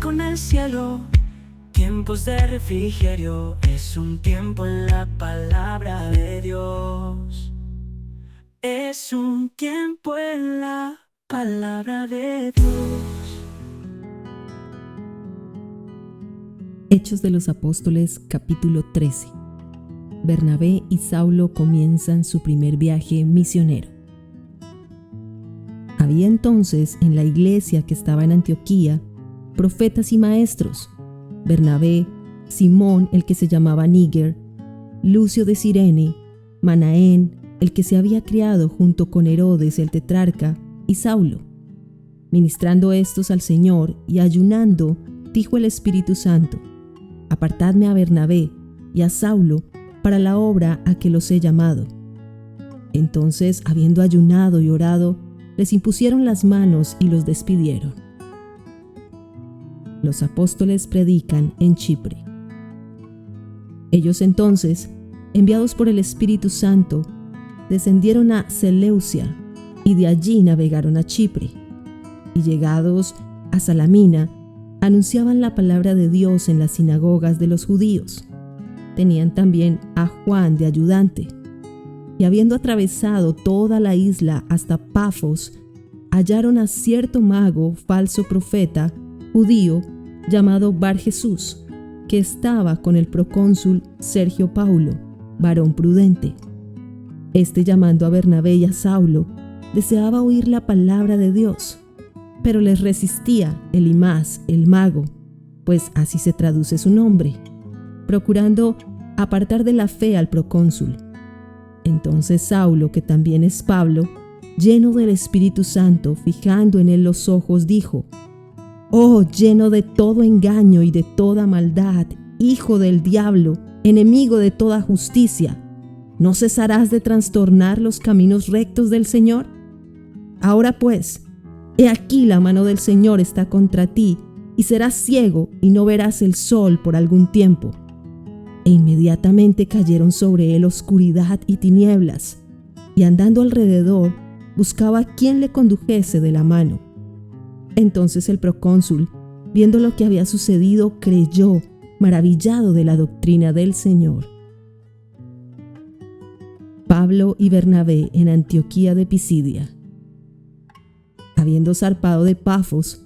con el cielo. Tiempos de refrigerio, es un tiempo en la palabra de Dios. Es un tiempo en la palabra de Dios. Hechos de los Apóstoles, capítulo 13. Bernabé y Saulo comienzan su primer viaje misionero. Había entonces en la iglesia que estaba en Antioquía profetas y maestros: Bernabé, Simón el que se llamaba Níger, Lucio de Cirene, Manaén el que se había criado junto con Herodes el tetrarca, y Saulo. Ministrando estos al Señor y ayunando, dijo el Espíritu Santo: Apartadme a Bernabé y a Saulo para la obra a que los he llamado. Entonces, habiendo ayunado y orado, les impusieron las manos y los despidieron. Los apóstoles predican en Chipre. Ellos entonces, enviados por el Espíritu Santo, descendieron a Seleucia y de allí navegaron a Chipre. Y llegados a Salamina, anunciaban la palabra de Dios en las sinagogas de los judíos. Tenían también a Juan de ayudante. Y habiendo atravesado toda la isla hasta Pafos, hallaron a cierto mago, falso profeta, judío, llamado Bar Jesús, que estaba con el procónsul Sergio Paulo, varón prudente. Este, llamando a Bernabé y a Saulo, deseaba oír la palabra de Dios, pero les resistía Elimas, el mago, pues así se traduce su nombre, procurando apartar de la fe al procónsul. Entonces Saulo, que también es Pablo, lleno del Espíritu Santo, fijando en él los ojos, dijo: «Oh, lleno de todo engaño y de toda maldad, hijo del diablo, enemigo de toda justicia, ¿no cesarás de trastornar los caminos rectos del Señor? Ahora pues, he aquí la mano del Señor está contra ti, y serás ciego y no verás el sol por algún tiempo». E inmediatamente cayeron sobre él oscuridad y tinieblas, y andando alrededor, buscaba quien le condujese de la mano. Entonces el procónsul, viendo lo que había sucedido, creyó, maravillado de la doctrina del Señor. Pablo y Bernabé en Antioquía de Pisidia. Habiendo zarpado de Pafos,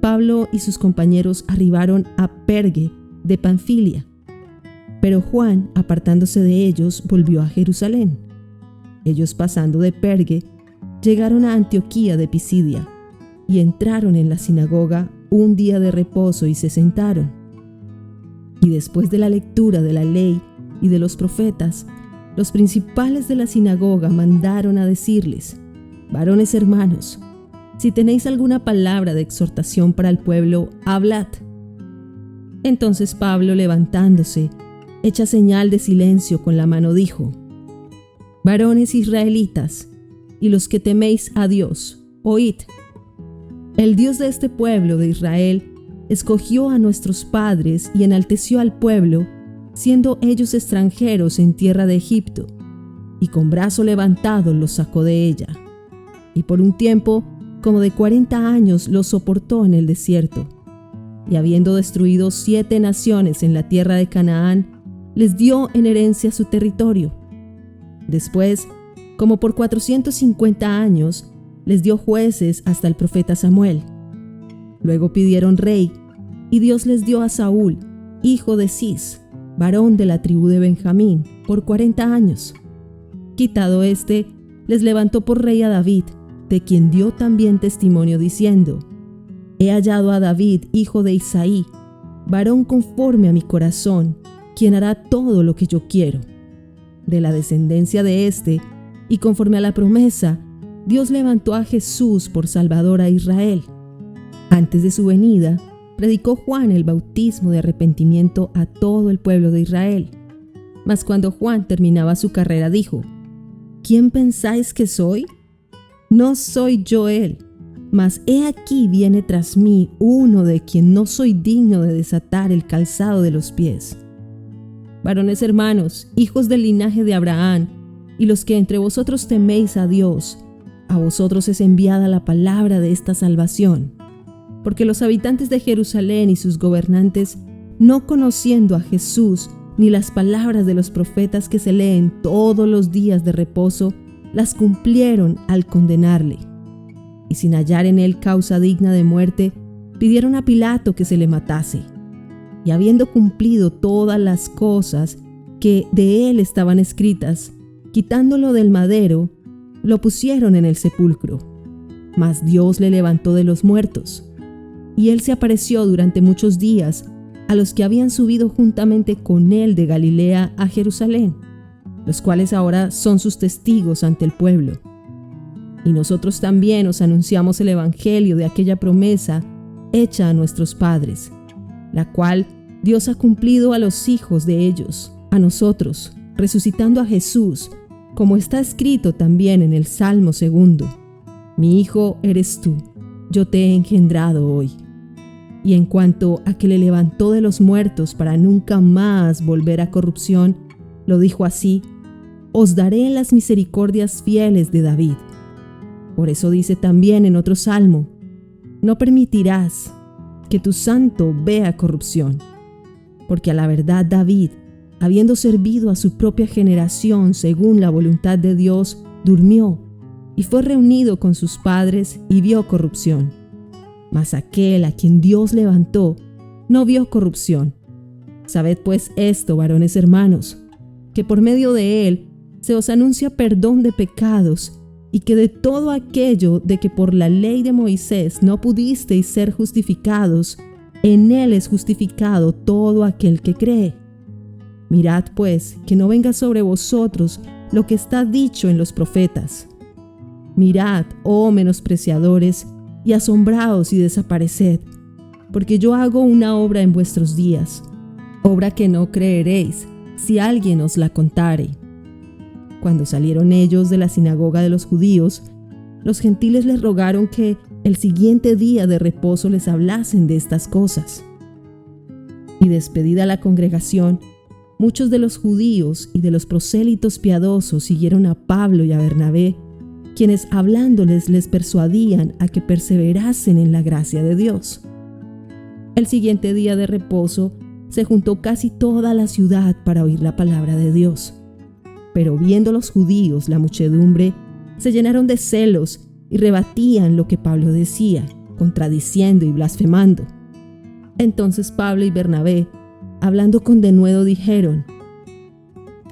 Pablo y sus compañeros arribaron a Perge de Panfilia. Pero Juan, apartándose de ellos, volvió a Jerusalén. Ellos, pasando de Perge, llegaron a Antioquía de Pisidia y entraron en la sinagoga un día de reposo y se sentaron. Y después de la lectura de la ley y de los profetas, los principales de la sinagoga mandaron a decirles: «Varones hermanos, si tenéis alguna palabra de exhortación para el pueblo, hablad». Entonces Pablo, levantándose, hecha señal de silencio con la mano, dijo: «Varones israelitas, y los que teméis a Dios, oíd. El Dios de este pueblo de Israel escogió a nuestros padres y enalteció al pueblo, siendo ellos extranjeros en tierra de Egipto, y con brazo levantado los sacó de ella. Y por un tiempo, como de 40 años, los soportó en el desierto. Y habiendo destruido 7 naciones en la tierra de Canaán, les dio en herencia su territorio. Después, como por 450 años, les dio jueces hasta el profeta Samuel. Luego pidieron rey, y Dios les dio a Saúl, hijo de Cis, varón de la tribu de Benjamín, por 40 años. Quitado éste, les levantó por rey a David, de quien dio también testimonio diciendo: «He hallado a David, hijo de Isaí, varón conforme a mi corazón, quien hará todo lo que yo quiero». De la descendencia de éste, y conforme a la promesa, Dios levantó a Jesús por Salvador a Israel. Antes de su venida, predicó Juan el bautismo de arrepentimiento a todo el pueblo de Israel. Mas cuando Juan terminaba su carrera, dijo: «¿Quién pensáis que soy? No soy yo él, mas he aquí viene tras mí uno de quien no soy digno de desatar el calzado de los pies. Varones hermanos, hijos del linaje de Abraham, y los que entre vosotros teméis a Dios, a vosotros es enviada la palabra de esta salvación. porque los habitantes de Jerusalén y sus gobernantes, no conociendo a Jesús ni las palabras de los profetas que se leen todos los días de reposo, las cumplieron al condenarle. Y sin hallar en él causa digna de muerte, pidieron a Pilato que se le matase. Y habiendo cumplido todas las cosas que de él estaban escritas, quitándolo del madero, lo pusieron en el sepulcro. Mas Dios le levantó de los muertos. Y él se apareció durante muchos días a los que habían subido juntamente con él de Galilea a Jerusalén, los cuales ahora son sus testigos ante el pueblo. Y nosotros también os anunciamos el evangelio de aquella promesa hecha a nuestros padres, la cual Dios ha cumplido a los hijos de ellos, a nosotros, resucitando a Jesús, como está escrito también en el Salmo 2: Mi hijo eres tú, yo te he engendrado hoy. Y en cuanto a que le levantó de los muertos para nunca más volver a corrupción, lo dijo así: Os daré las misericordias fieles de David. Por eso dice también en otro salmo: No permitirás que tu santo vea corrupción. Porque a la verdad David, habiendo servido a su propia generación según la voluntad de Dios, durmió y fue reunido con sus padres y vio corrupción. Mas aquel a quien Dios levantó no vio corrupción. Sabed pues esto, varones hermanos, que por medio de él se os anuncia perdón de pecados, y que de todo aquello de que por la ley de Moisés no pudisteis ser justificados, en él es justificado todo aquel que cree. Mirad pues que no venga sobre vosotros lo que está dicho en los profetas. Mirad, oh menospreciadores, y asombraos y desapareced, porque yo hago una obra en vuestros días, obra que no creeréis si alguien os la contare. Cuando salieron ellos de la sinagoga de los judíos, los gentiles les rogaron que el siguiente día de reposo les hablasen de estas cosas. Y despedida la congregación, muchos de los judíos y de los prosélitos piadosos siguieron a Pablo y a Bernabé, quienes hablándoles les persuadían a que perseverasen en la gracia de Dios. El siguiente día de reposo se juntó casi toda la ciudad para oír la palabra de Dios. Pero viendo los judíos la muchedumbre, se llenaron de celos y rebatían lo que Pablo decía, contradiciendo y blasfemando. Entonces Pablo y Bernabé, hablando con denuedo, dijeron: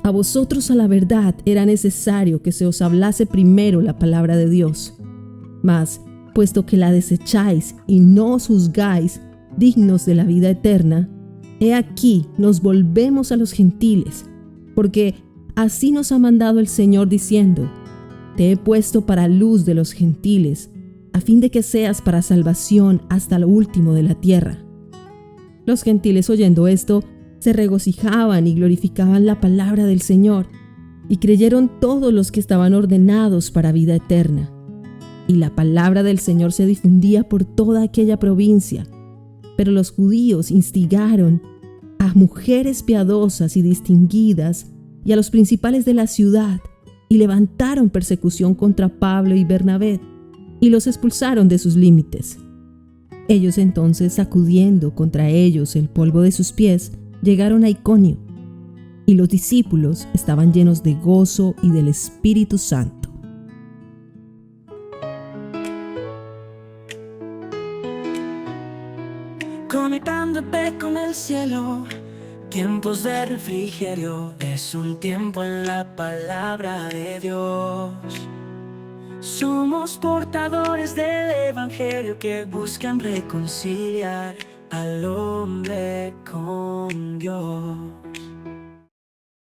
A vosotros a la verdad era necesario que se os hablase primero la palabra de Dios. Mas, puesto que la desecháis y no os juzgáis dignos de la vida eterna, he aquí nos volvemos a los gentiles, porque así nos ha mandado el Señor diciendo: Te he puesto para luz de los gentiles, a fin de que seas para salvación hasta lo último de la tierra. Los gentiles, oyendo esto, se regocijaban y glorificaban la palabra del Señor, y creyeron todos los que estaban ordenados para vida eterna. Y la palabra del Señor se difundía por toda aquella provincia. Pero los judíos instigaron a mujeres piadosas y distinguidas y a los principales de la ciudad, y levantaron persecución contra Pablo y Bernabé, y los expulsaron de sus límites. Ellos entonces, sacudiendo contra ellos el polvo de sus pies, llegaron a Iconio, y los discípulos estaban llenos de gozo y del Espíritu Santo. Conectándote con el cielo, tiempos de refrigerio, es un tiempo en la palabra de Dios. Somos portadores del evangelio que buscan reconciliar al hombre con Dios.